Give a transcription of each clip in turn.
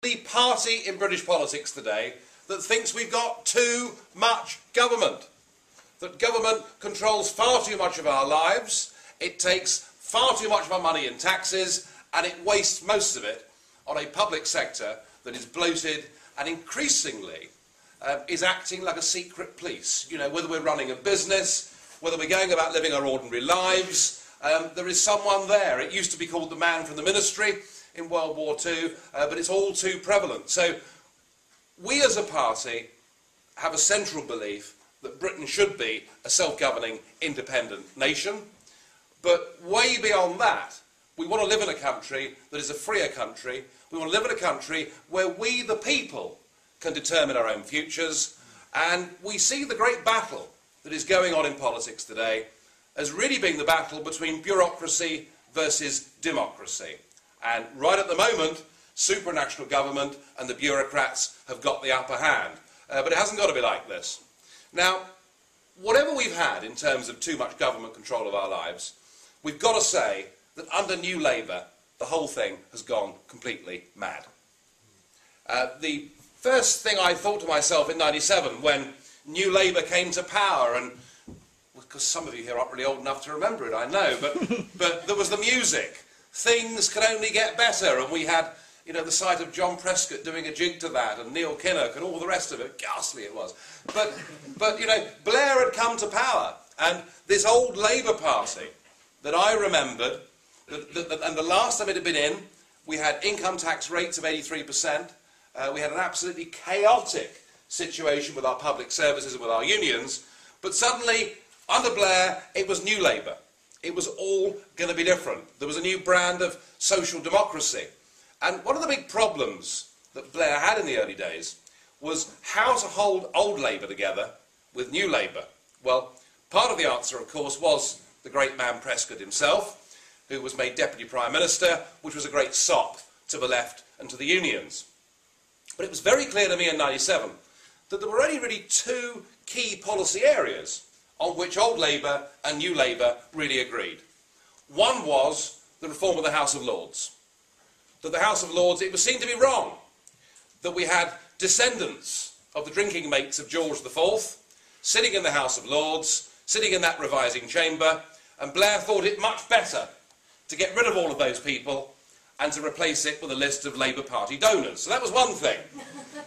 only party in British politics today that thinks we've got too much government. That government controls far too much of our lives, it takes far too much of our money in taxes, and it wastes most of it on a public sector that is bloated and increasingly is acting like a secret police. You know, whether we're running a business, whether we're going about living our ordinary lives, there is someone there. It used to be called the man from the ministry in World War II, but it's all too prevalent. So we as a party have a central belief that Britain should be a self-governing, independent nation. But way beyond that, we want to live in a country that is a freer country. We want to live in a country where we, the people, can determine our own futures. And we see the great battle that is going on in politics today as really being the battle between bureaucracy versus democracy. And right at the moment, supranational government and the bureaucrats have got the upper hand. But it hasn't got to be like this. Now, whatever we've had in terms of too much government control of our lives, we've got to say that under New Labour, the whole thing has gone completely mad. The first thing I thought to myself in '97 when New Labour came to power, and because some of you here aren't really old enough to remember it, I know, but there was the music. Things can only get better, and we had, you know, the sight of John Prescott doing a jig to that, and Neil Kinnock, and all the rest of it. Ghastly it was. But you know, Blair had come to power, and this old Labour Party that I remembered, and the last time it had been in, we had income tax rates of 83%. We had an absolutely chaotic situation with our public services and with our unions. But suddenly, under Blair, it was New Labour. It was all going to be different. There was a new brand of social democracy. And one of the big problems that Blair had in the early days was how to hold old Labour together with New Labour. Well, part of the answer, of course, was the great man Prescott himself, who was made Deputy Prime Minister, which was a great sop to the left and to the unions. But it was very clear to me in '97 that there were only really two key policy areas on which old Labour and New Labour really agreed. One was the reform of the House of Lords. That the House of Lords, it was seen to be wrong that we had descendants of the drinking mates of George IV sitting in the House of Lords, sitting in that revising chamber, and Blair thought it much better to get rid of all of those people and to replace it with a list of Labour Party donors. So that was one thing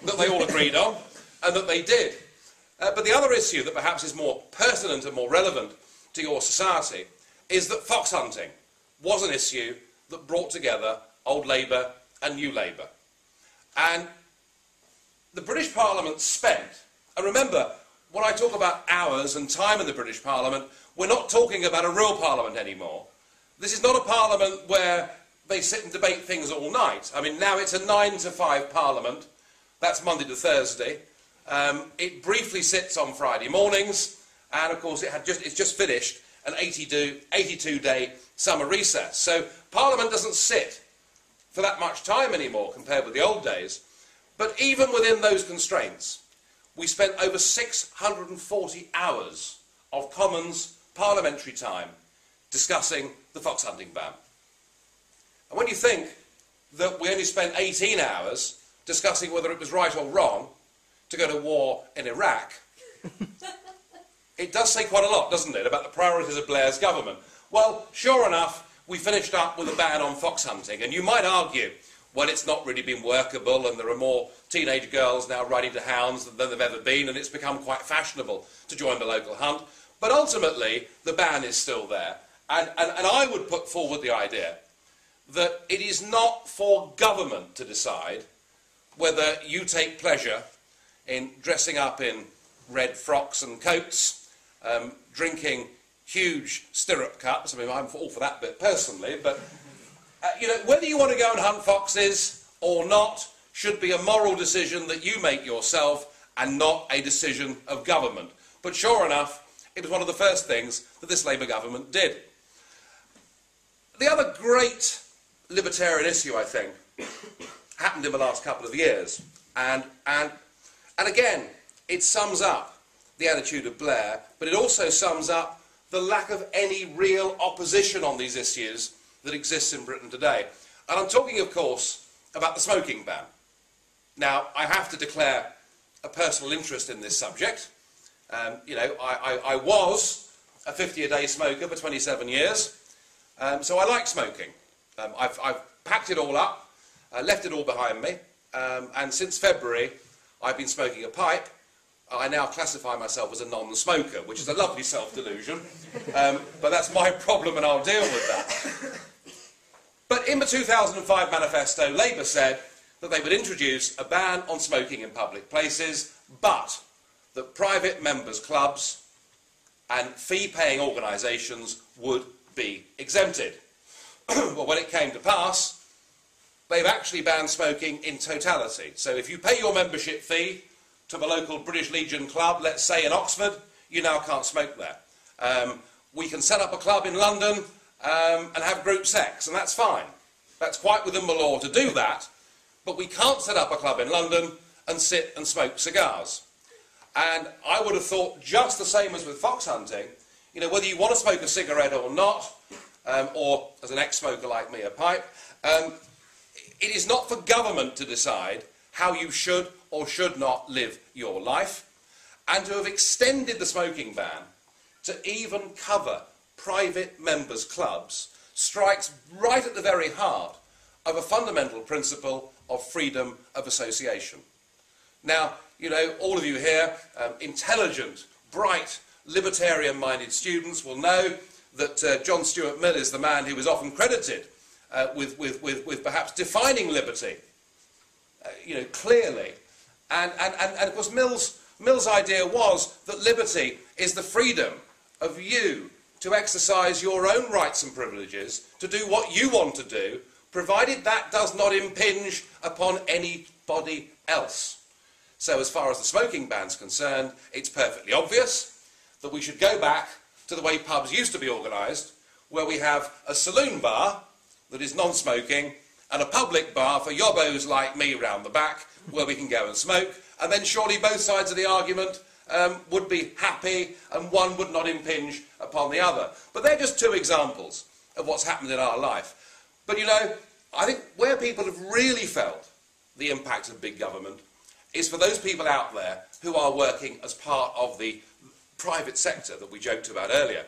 that they all agreed on, and that they did. But the other issue that perhaps is more pertinent and more relevant to your society is that fox hunting was an issue that brought together old Labour and New Labour. And the British Parliament spent, and remember, when I talk about hours and time in the British Parliament, we're not talking about a real Parliament anymore. This is not a Parliament where they sit and debate things all night. I mean, now it's a 9 to 5 Parliament. That's Monday to Thursday. It briefly sits on Friday mornings, and of course it's just finished an 82-day summer recess. So Parliament doesn't sit for that much time anymore compared with the old days. But even within those constraints, we spent over 640 hours of Commons parliamentary time discussing the fox hunting ban. And when you think that we only spent 18 hours discussing whether it was right or wrong to go to war in Iraq, it does say quite a lot, doesn't it, about the priorities of Blair's government. Well, sure enough, we finished up with a ban on fox hunting, and you might argue, well, it's not really been workable, and there are more teenage girls now riding to hounds than there have ever been, and it's become quite fashionable to join the local hunt. But ultimately, the ban is still there. And I would put forward the idea that it is not for government to decide whether you take pleasure in dressing up in red frocks and coats, drinking huge stirrup cups. I mean, I'm all for that bit personally, but you know, whether you want to go and hunt foxes or not should be a moral decision that you make yourself and not a decision of government. But sure enough, it was one of the first things that this Labour government did. The other great libertarian issue, I think, happened in the last couple of years. And again, it sums up the attitude of Blair, but it also sums up the lack of any real opposition on these issues that exists in Britain today. And I'm talking, of course, about the smoking ban. Now, I have to declare a personal interest in this subject. You know, I was a 50-a-day smoker for 27 years, so I like smoking. I've packed it all up, left it all behind me, and since February I've been smoking a pipe. I now classify myself as a non-smoker, which is a lovely self-delusion, but that's my problem and I'll deal with that. But in the 2005 manifesto, Labour said that they would introduce a ban on smoking in public places, but that private members' clubs and fee-paying organisations would be exempted. Well, when it came to pass, they've actually banned smoking in totality. So if you pay your membership fee to the local British Legion club, let's say in Oxford, you now can't smoke there. We can set up a club in London and have group sex, and that's fine. That's quite within the law to do that, but we can't set up a club in London and sit and smoke cigars. And I would have thought just the same as with fox hunting, you know, whether you want to smoke a cigarette or not, or as an ex-smoker like me, a pipe, it is not for government to decide how you should or should not live your life, and to have extended the smoking ban to even cover private members' clubs strikes right at the very heart of a fundamental principle of freedom of association. Now, you know, all of you here, intelligent, bright, libertarian-minded students will know that John Stuart Mill is the man who is often credited with perhaps defining liberty, you know, clearly. And of course, Mill's idea was that liberty is the freedom of you to exercise your own rights and privileges, to do what you want to do, provided that does not impinge upon anybody else. So as far as the smoking ban's concerned, it's perfectly obvious that we should go back to the way pubs used to be organised, where we have a saloon bar that is non-smoking and a public bar for yobbos like me round the back, where we can go and smoke, and then surely both sides of the argument would be happy and one would not impinge upon the other. But they're just two examples of what's happened in our life. But you know, I think where people have really felt the impact of big government is for those people out there who are working as part of the private sector that we joked about earlier.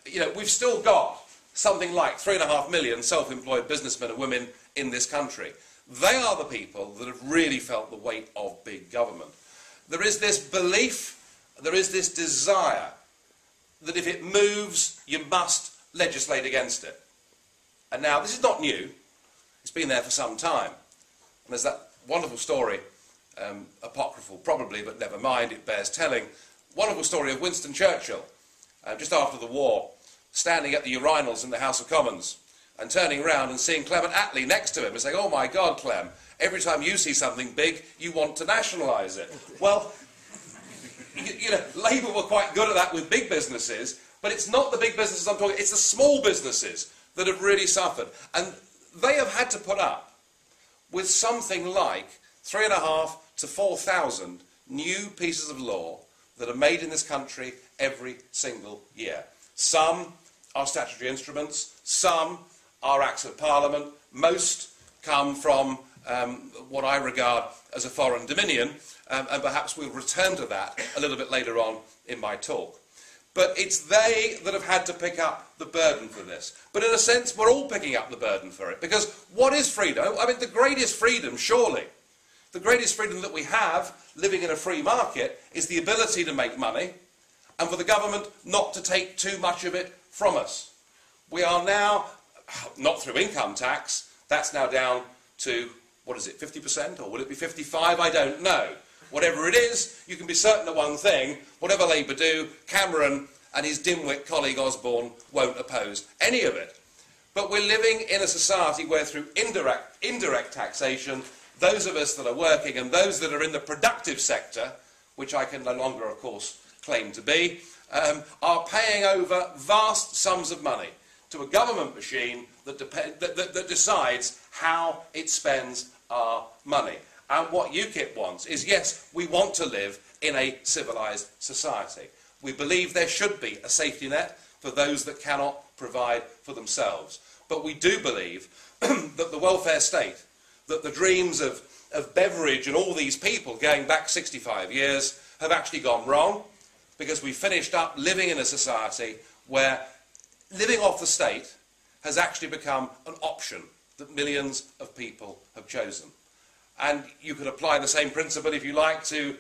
You know, we've still got something like 3.5 million self-employed businessmen and women in this country. They are the people that have really felt the weight of big government. There is this belief, there is this desire that if it moves, you must legislate against it. And now, this is not new. It's been there for some time. And there's that wonderful story, apocryphal probably, but never mind, it bears telling, wonderful story of Winston Churchill, just after the war, standing at the urinals in the House of Commons and turning round and seeing Clement Attlee next to him and saying, "Oh my God, Clem, every time you see something big, you want to nationalise it." Well, you know, Labour were quite good at that with big businesses, but it's not the big businesses I'm talking, it's the small businesses that have really suffered. And they have had to put up with something like 3.5 to 4,000 new pieces of law that are made in this country every single year. Some are statutory instruments, some are acts of parliament, most come from what I regard as a foreign dominion, and perhaps we'll return to that a little bit later on in my talk. But it's they that have had to pick up the burden for this. But in a sense, we're all picking up the burden for it, because what is freedom? I mean, the greatest freedom, surely, the greatest freedom that we have, living in a free market, is the ability to make money, and for the government not to take too much of it from us. We are now, not through income tax, that's now down to, what is it, 50%, or will it be 55%? I don't know. Whatever it is, you can be certain of one thing: whatever Labour do, Cameron and his dimwit colleague Osborne won't oppose any of it. But we're living in a society where through indirect taxation, those of us that are working and those that are in the productive sector, which I can no longer, of course, claim to be, are paying over vast sums of money to a government machine that decides how it spends our money. And what UKIP wants is, yes, we want to live in a civilised society. We believe there should be a safety net for those that cannot provide for themselves. But we do believe that the welfare state, that the dreams of of Beveridge and all these people going back 65 years have actually gone wrong, because we finished up living in a society where living off the state has actually become an option that millions of people have chosen. And you could apply the same principle, if you like, to,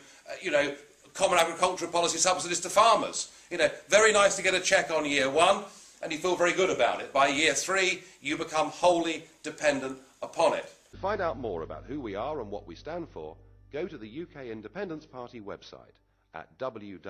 common agricultural policy subsidies to farmers. Very nice to get a cheque on year one, and you feel very good about it. By year 3, you become wholly dependent upon it. To find out more about who we are and what we stand for, go to the UK Independence Party website at www.ukip.org.